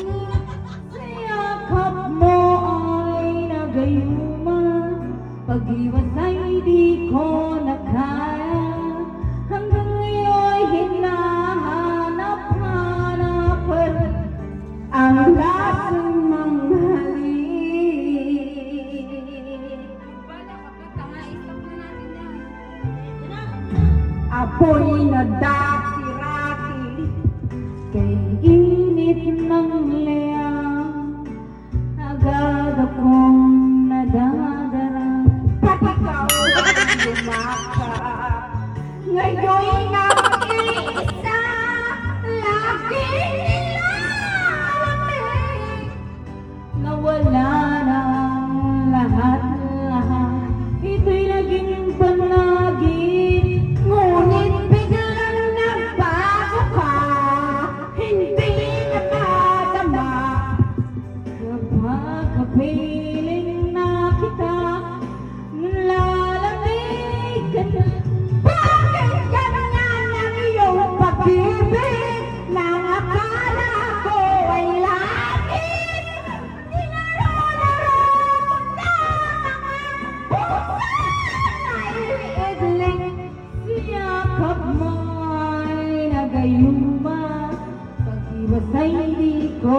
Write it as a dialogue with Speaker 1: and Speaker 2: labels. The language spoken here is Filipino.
Speaker 1: Sa yakap mo ay nagayuma, pag-iwas ay di ko na kaya. Hanggang ngayon'y hinahanap-hanap ang lasang manghalik. Apoy na dati-rati kay init ng liyang, agad akong nadadala. Pati ikaw ang lumaka, ngayon nag-iisa, lagi nilalamig. Nawala na lahat-lahat, ito'y naging panagin. Ngunit biglang nagbago ka, hindi na madama. Kapag kapiling na kita, nalalamig ka na. Bakit ganyan ang iyong pag-ibig, nang akala ko ay langit? Nilaro-laro mo na mga puso ay idling. Siyakap mo ay nagayuma, pag-iwas ay di ko